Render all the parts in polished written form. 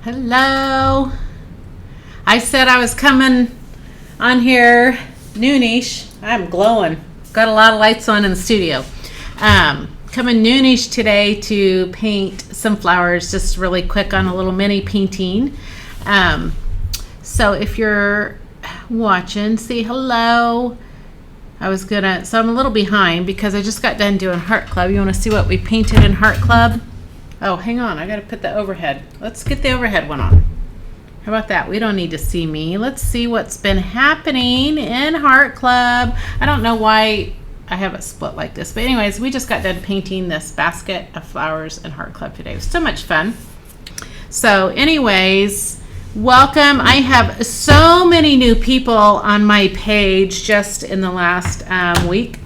Hello. I said I was coming on here noonish. I'm glowing. Got a lot of lights on in the studio. Coming noonish today to paint some flowers, just really quick on a little mini painting. So if you're watching, say hello. So I'm a little behind because I just got done doing Heart Club. You want to see what we painted in Heart Club? Oh, hang on. I got to put the overhead. Let's get the overhead one on. How about that? We don't need to see me. Let's see what's been happening in Heart Club. I don't know why I have it split like this. But anyways, we just got done painting this basket of flowers in Heart Club today. It was so much fun. So anyways, welcome. I have so many new people on my page just in the last week.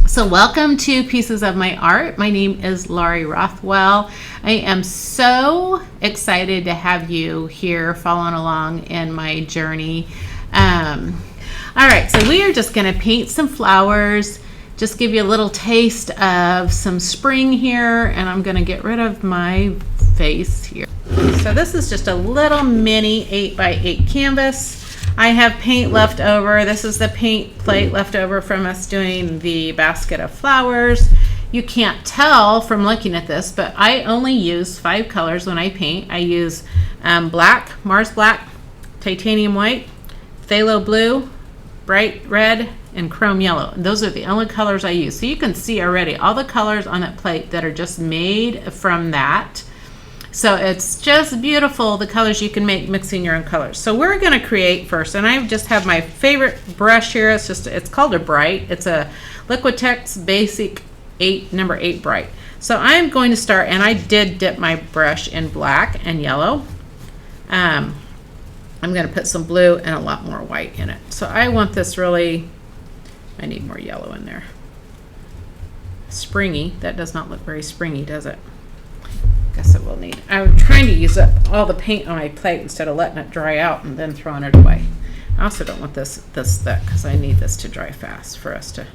So welcome to Pieces of My Art. My name is Laurie Rothwell. I am so excited to have you here following along in my journey. All right, so we are just going to paint some flowers, just give you a little taste of some spring here, and I'm going to get rid of my face here. So this is just a little mini 8x8 canvas. I have paint left over. This is the paint plate left over from us doing the basket of flowers. You can't tell from looking at this, but I only use 5 colors when I paint. I use black, Mars black, titanium white, phthalo blue, bright red, and chrome yellow. And those are the only colors I use. So you can see already all the colors on that plate that are just made from that. So it's just beautiful, the colors you can make mixing your own colors. So we're going to create first, and I just have my favorite brush here. It's called a Bright. It's a Liquitex Basic number 8 Bright. So I'm going to start, and I did dip my brush in black and yellow. I'm going to put some blue and a lot more white in it. So I want this really, I need more yellow in there. Springy. That does not look very springy, does it? Guess it will need. I'm trying to use up all the paint on my plate instead of letting it dry out and then throwing it away. I also don't want this thick because I need this to dry fast for us to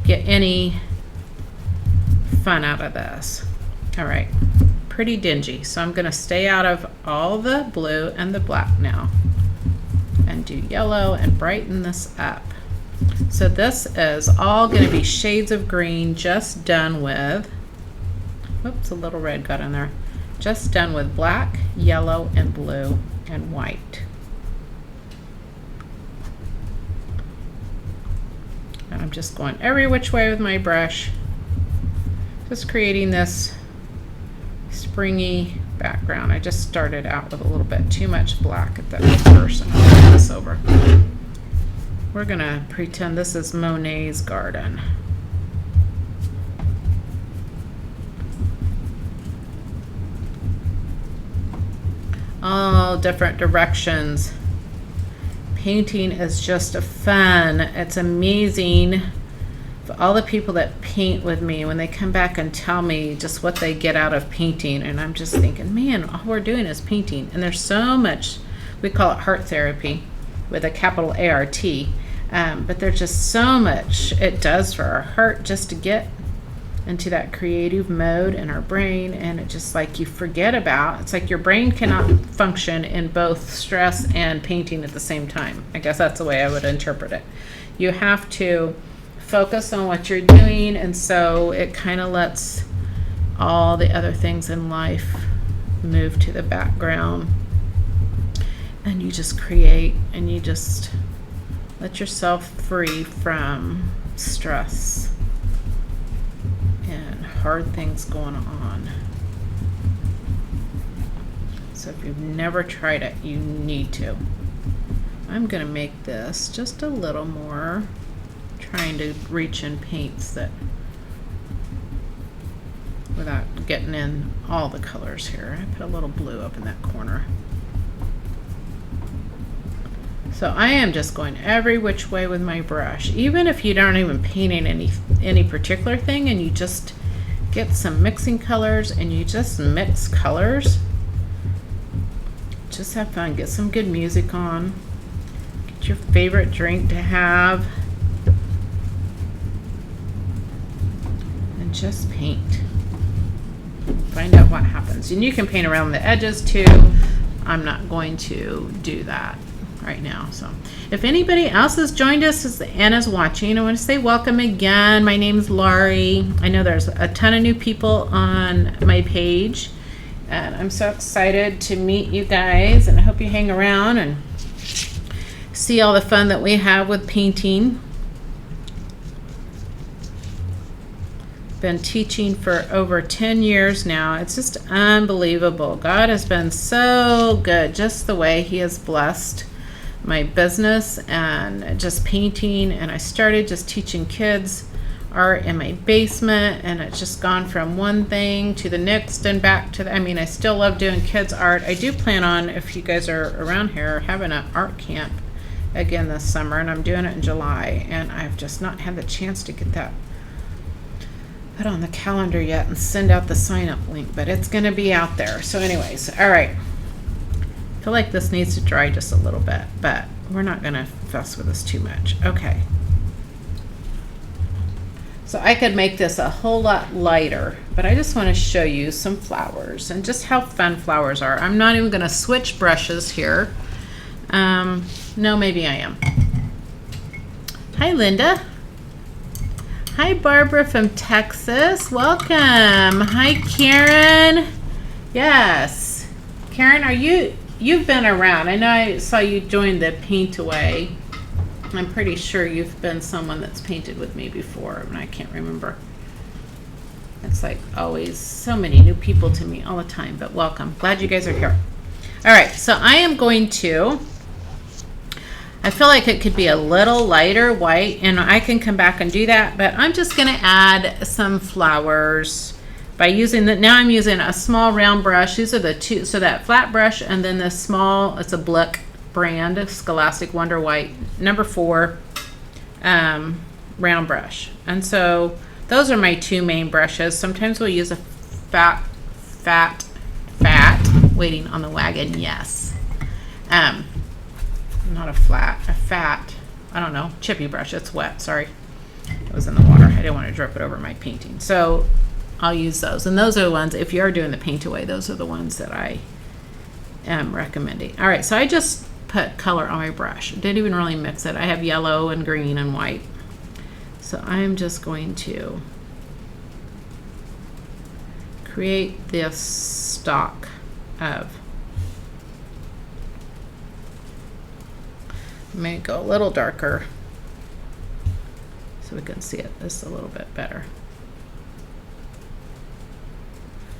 get any fun out of this. All right, pretty dingy. So I'm going to stay out of all the blue and the black now and do yellow and brighten this up. So this is all going to be shades of green, just done with. Oops, a little red got in there. Just done with black, yellow, and blue, and white. And I'm just going every which way with my brush, just creating this springy background. I just started out with a little bit too much black at that first. I'm going to move this over. We're going to pretend this is Monet's garden. All different directions. Painting is just a fun. It's amazing for all the people that paint with me when they come back and tell me just what they get out of painting, and I'm just thinking, man, all we're doing is painting. And there's so much, we call it heart therapy with a capital ART, but there's just so much it does for our heart just to get into that creative mode in our brain, and it just like you forget about. It's like your brain cannot function in both stress and painting at the same time. I guess that's the way I would interpret it. You have to focus on what you're doing, and so it kind of lets all the other things in life move to the background, and you just create, and you just let yourself free from stress and hard things going on. So if you've never tried it, you need to. I'm going to make this just a little more, trying to reach in paints that without getting in all the colors here. I put a little blue up in that corner. So I am just going every which way with my brush, even if you don't even paint in any particular thing, and you just get some mixing colors and you just mix colors. Just have fun. Get some good music on. Get your favorite drink to have. And just paint. Find out what happens. And you can paint around the edges too. I'm not going to do that right now. So if anybody else has joined us and is watching, I want to say welcome again. My name is Laurie. I know there's a ton of new people on my page, and I'm so excited to meet you guys, and I hope you hang around and see all the fun that we have with painting. Been teaching for over 10 years now. It's just unbelievable. God has been so good, just the way he has blessed my business and just painting. And I started just teaching kids art in my basement, and it's just gone from one thing to the next and back to the, I mean, I still love doing kids art. I do plan on, if you guys are around here, having an art camp again this summer, and I'm doing it in July, and I've just not had the chance to get that put on the calendar yet and send out the sign up link, but it's going to be out there. So anyways, all right, I feel like this needs to dry just a little bit, but we're not going to fuss with this too much. Okay, so I could make this a whole lot lighter, but I just want to show you some flowers and just how fun flowers are. I'm not even going to switch brushes here. No, maybe I am. Hi, Linda. Hi, Barbara from Texas. Welcome. Hi, Karen. Yes. Karen, you've been around. I know I saw you join the Paint Away. I'm pretty sure you've been someone that's painted with me before, and I can't remember. It's like always so many new people to me all the time, but welcome. Glad you guys are here. All right, so I am going to, I feel like it could be a little lighter white, and I can come back and do that, but I'm just going to add some flowers by using the, now I'm using a small round brush. These are the two, so that flat brush and then this small, it's a Blick brand, Scholastic Wonder White, number 4 round brush. And so those are my two main brushes. Sometimes we'll use a fat, waiting on the wagon, yes. Not a fat, I don't know, chippy brush. It's wet, sorry. It was in the water. I didn't want to drip it over my painting. So I'll use those. And those are the ones, if you are doing the Paint Away, those are the ones that I am recommending. All right, so I just put color on my brush. Didn't even really mix it. I have yellow and green and white. So I'm just going to create this stock of, may go a little darker so we can see it just a little bit better.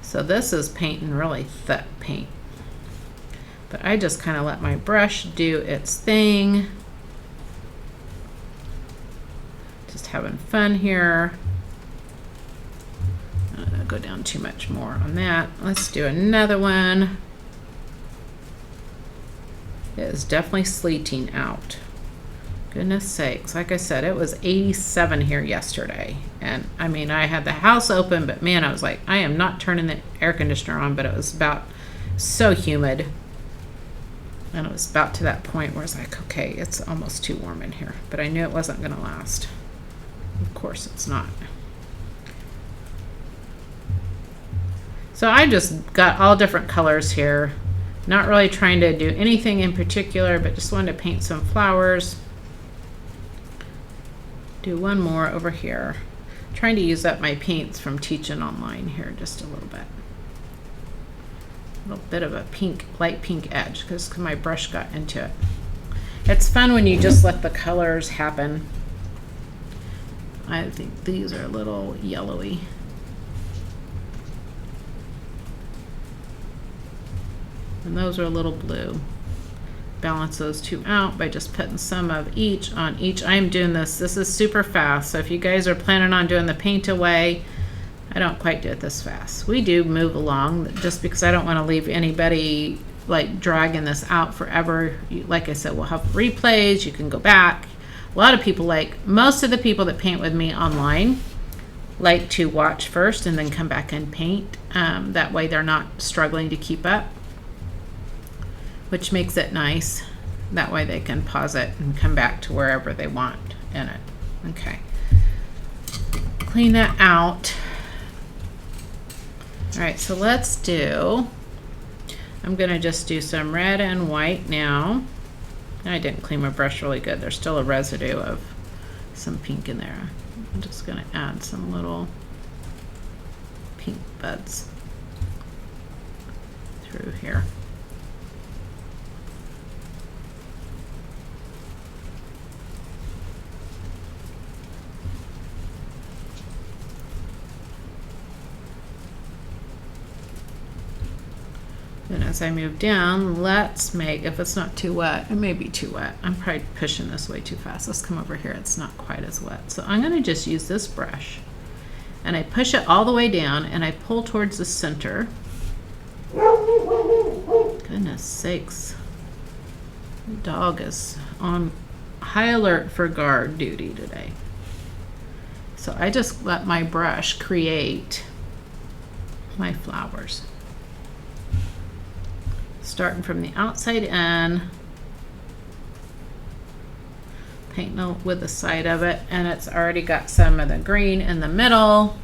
So this is painting really thick paint, but I just kind of let my brush do its thing. Just having fun here. I'm not gonna go down too much more on that. Let's do another one. It is definitely sleeting out. Goodness sakes. Like I said, it was 87 here yesterday. And I mean, I had the house open, but man, I was like, I am not turning the air conditioner on, but it was about so humid. And it was about to that point where it's like, okay, it's almost too warm in here. But I knew it wasn't going to last. Of course it's not. So I just got all different colors here. Not really trying to do anything in particular, but just wanted to paint some flowers. Do one more over here. Trying to use up my paints from teaching online here just a little bit. A little bit of a pink, light pink edge, because my brush got into it. It's fun when you just let the colors happen. I think these are a little yellowy. And those are a little blue. Balance those two out by just putting some of each on each. I am doing this is super fast, so if you guys are planning on doing the Paint Away, I don't quite do it this fast. We do move along just because I don't want to leave anybody like dragging this out forever. Like I said, we'll have replays, you can go back. A lot of people, like most of the people that paint with me online, like to watch first and then come back and paint. That way they're not struggling to keep up, which makes it nice. That way they can pause it and come back to wherever they want in it. Okay. Clean that out. All right, so let's do I'm gonna just do some red and white now. I didn't clean my brush really good. There's still a residue of some pink in there. I'm just gonna add some little pink buds through here. And as I move down, let's make, if it's not too wet, it may be too wet. I'm probably pushing this way too fast. Let's come over here. It's not quite as wet. So I'm going to just use this brush and I push it all the way down and I pull towards the center. Goodness sakes. The dog is on high alert for guard duty today. So I just let my brush create my flowers. Starting from the outside in, painting with the side of it, and it's already got some of the green in the middle.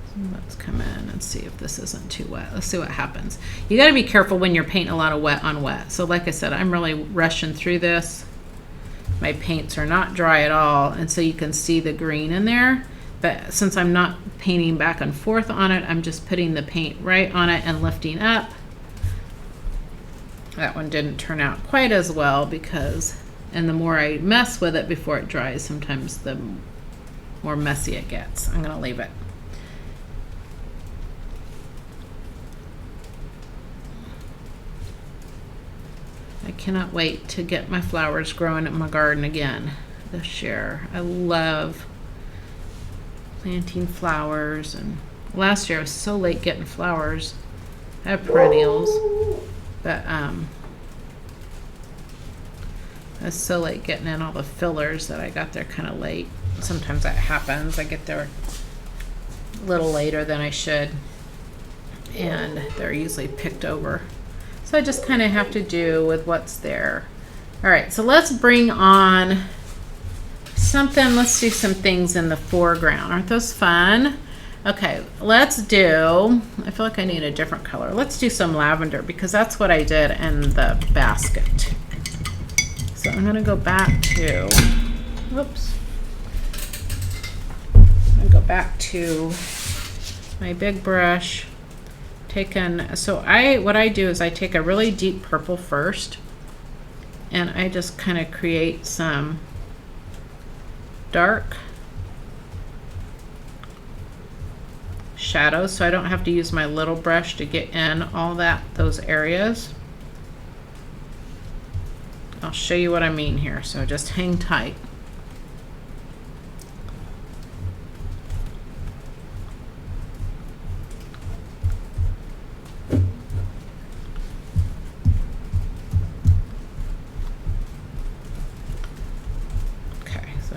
So let's come in and see if this isn't too wet. Let's see what happens. You got to be careful when you're painting a lot of wet on wet. So like I said, I'm really rushing through this. My paints are not dry at all, and so you can see the green in there. But since I'm not painting back and forth on it, I'm just putting the paint right on it and lifting up. That one didn't turn out quite as well because, and the more I mess with it before it dries, sometimes the more messy it gets. I'm gonna leave it. I cannot wait to get my flowers growing in my garden again this year. I love planting flowers, and last year I was so late getting flowers. I have perennials, but I was so late getting in all the fillers that I got there kind of late. Sometimes that happens. I get there a little later than I should, and they're usually picked over. So I just kind of have to do with what's there. All right, so let's bring on something. Let's do some things in the foreground. Aren't those fun? Okay, let's do, I feel like I need a different color. Let's do some lavender because that's what I did in the basket. So I'm going to go back to, whoops. I'm going to go back to my big brush. What I do is I take a really deep purple first and I just kind of create some dark shadows so I don't have to use my little brush to get in all those areas. I'll show you what I mean here, so just hang tight.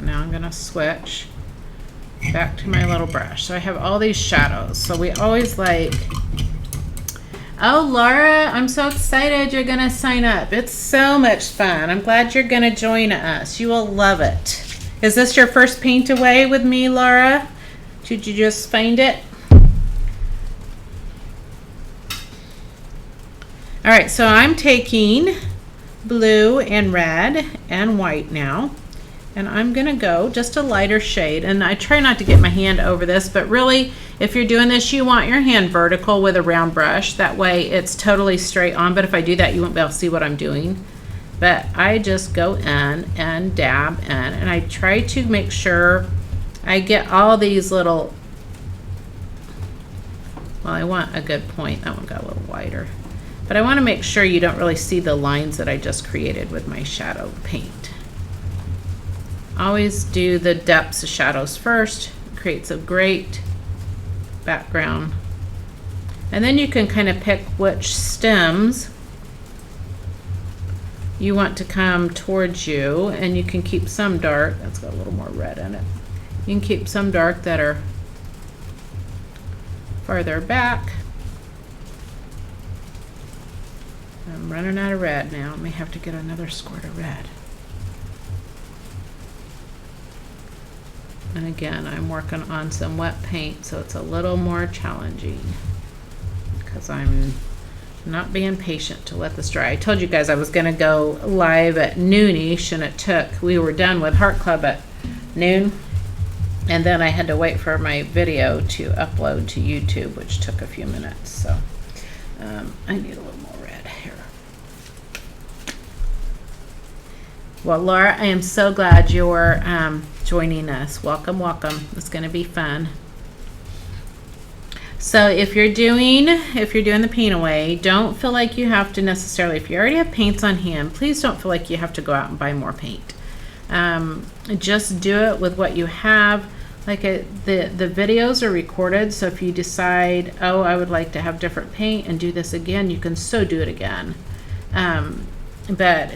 Now I'm going to switch back to my little brush. So I have all these shadows. So we always like, oh, Laura, I'm so excited you're going to sign up. It's so much fun. I'm glad you're going to join us. You will love it. Is this your first paint away with me, Laura? Did you just find it? All right, so I'm taking blue and red and white now. And I'm going to go just a lighter shade. And I try not to get my hand over this, but really, if you're doing this, you want your hand vertical with a round brush. That way it's totally straight on. But if I do that, you won't be able to see what I'm doing. But I just go in and dab in. And I try to make sure I get all these little, well, I want a good point. That one got a little wider. But I want to make sure you don't really see the lines that I just created with my shadow paint. Always do the depths of shadows first. It creates a great background. And then you can kind of pick which stems you want to come towards you, and you can keep some dark. That's got a little more red in it. You can keep some dark that are farther back. I'm running out of red now. I may have to get another squirt of red. And again, I'm working on some wet paint, so it's a little more challenging. because I'm not being patient to let this dry. I told you guys I was going to go live at noonish, and we were done with Heart Club at noon, and then I had to wait for my video to upload to YouTube, which took a few minutes. So I need a little more red here. Well, Laura, I am so glad you're joining us. Welcome, welcome. It's going to be fun. So if you're doing the paint away, don't feel like you have to necessarily, if you already have paints on hand, please don't feel like you have to go out and buy more paint. Just do it with what you have. Like the videos are recorded, so if you decide, oh, I would like to have different paint and do this again, you can so do it again. But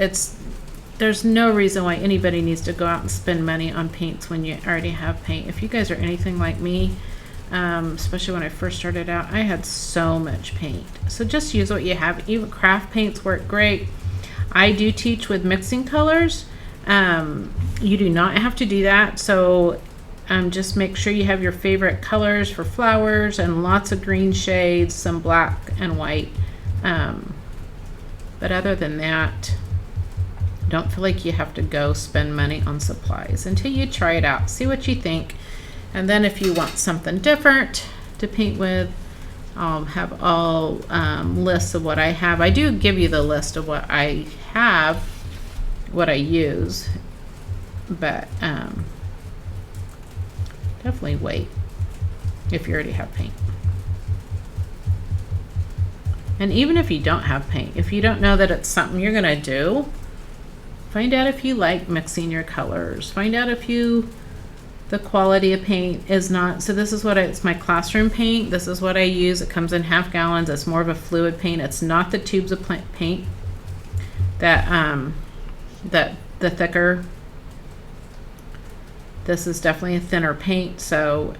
there's no reason why anybody needs to go out and spend money on paints when you already have paint. If you guys are anything like me, especially when I first started out, I had so much paint. So just use what you have. Even craft paints work great. I do teach with mixing colors. You do not have to do that. So just make sure you have your favorite colors for flowers and lots of green shades, some black and white. But other than that, don't feel like you have to go spend money on supplies until you try it out. See what you think. And then if you want something different to paint with, I'll have all lists of what I have. I do give you the list of what I have, what I use, but definitely wait if you already have paint. And even if you don't have paint, if you don't know that it's something you're gonna do, find out if you like mixing your colors. Find out if the quality of paint is not, so this is it's my classroom paint. This is what I use. It comes in half gallons. It's more of a fluid paint. It's not the tubes of paint that the thicker. This is definitely a thinner paint, so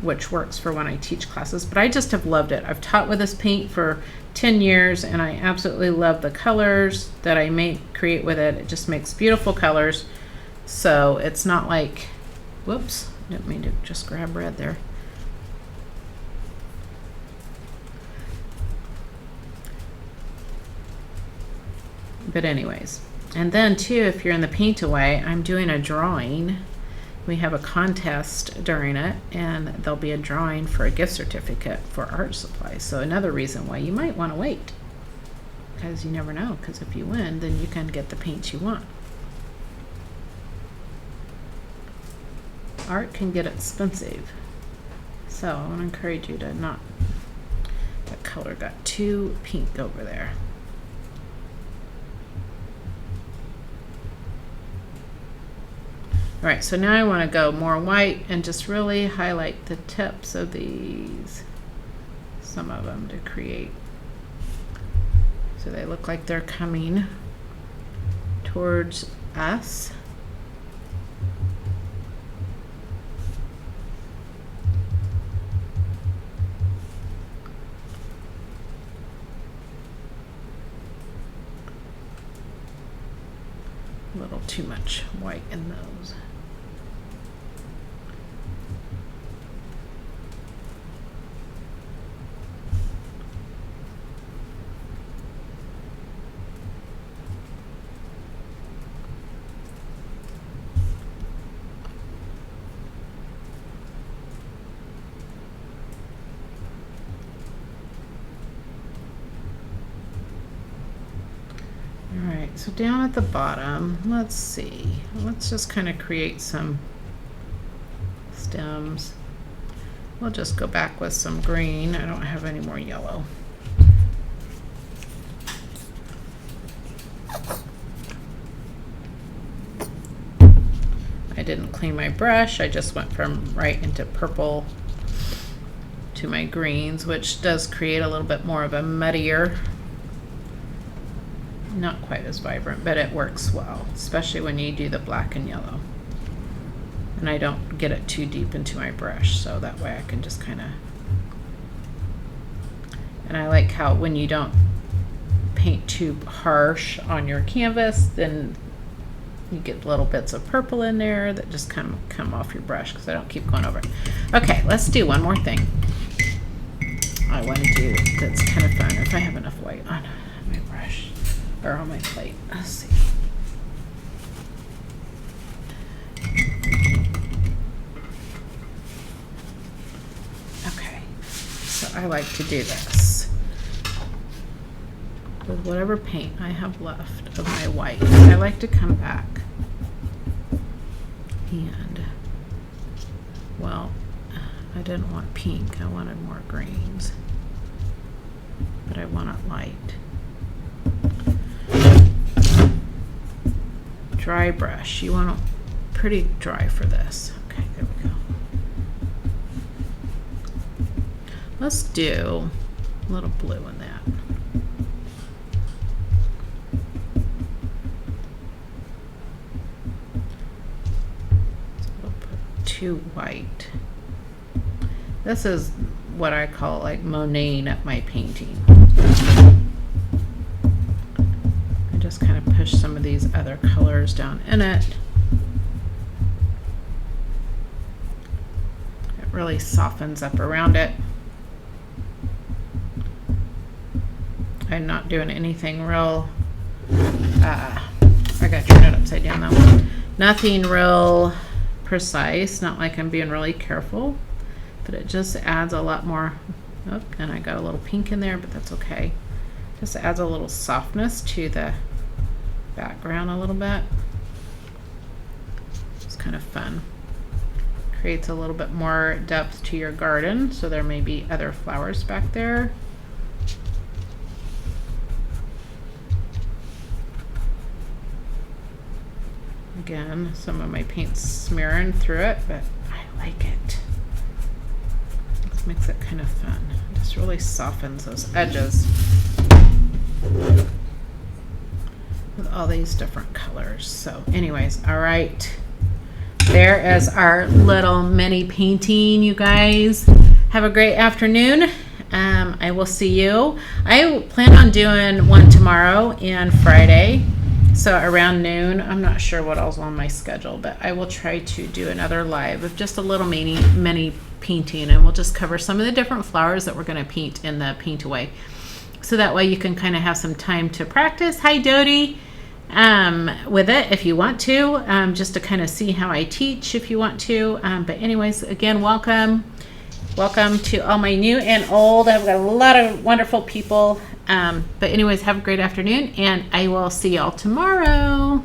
which works for when I teach classes. But I just have loved it. I've taught with this paint for 10 years, and I absolutely love the colors that I create with it. It just makes beautiful colors. So it's not like, whoops, didn't mean to just grab red there. But anyways, and then too, if you're in the paint away, I'm doing a drawing. We have a contest during it, and there'll be a drawing for a gift certificate for art supplies. So another reason why you might want to wait, because you never know, because if you win, then you can get the paints you want. Art can get expensive, so I want to encourage you to not. That color got too pink over there. All right, so now I want to go more white and just really highlight the tips of these, some of them, to create so they look like they're coming towards us. A little too much white in those. So down at the bottom, let's see. Let's just kind of create some stems. We'll just go back with some green. I don't have any more yellow. I didn't clean my brush. I just went from right into purple to my greens, which does create a little bit more of a muddier, not quite as vibrant, but it works well, especially when you do the black and yellow. And I don't get it too deep into my brush, so that way I can just kind of, and I like how when you don't paint too harsh on your canvas, then you get little bits of purple in there that just come off your brush, because I don't keep going over it. Okay, let's do one more thing. I want to do that's kind of fun if I have enough white on my brush or on my plate. Let's see. Okay, so I like to do this with whatever paint I have left of my white. I like to come back and, well, I didn't want pink, I wanted more greens, but I want it light. Dry brush, you want it pretty dry for this. Okay, there we go. Let's do a little blue in that. So we'll put 2 white. This is what I call like Monet at my painting. I just kind of push some of these other colors down in it. It really softens up around it. I'm not doing anything real, I gotta turn it upside down though. Nothing real precise, not like I'm being really careful, but it just adds a lot more. Oh, and I got a little pink in there, but that's okay. Just adds a little softness to the background a little bit. It's kind of fun. Creates a little bit more depth to your garden, so there may be other flowers back there. Again, some of my paint's smearing through it, but I like it. This makes it kind of fun. It just really softens those edges with all these different colors. So anyways, all right. There is our little mini painting, you guys. Have a great afternoon. I will see you. I plan on doing one tomorrow and Friday. So around noon, I'm not sure what else on my schedule, but I will try to do another live of just a little mini painting, and we'll just cover some of the different flowers that we're going to paint in the paint away. So that way you can kind of have some time to practice. Hi, Dodie. With it if you want to, just to kind of see how I teach if you want to. But anyways, again, welcome to all my new and old. I've got a lot of wonderful people. But anyways, have a great afternoon, and I will see y'all tomorrow.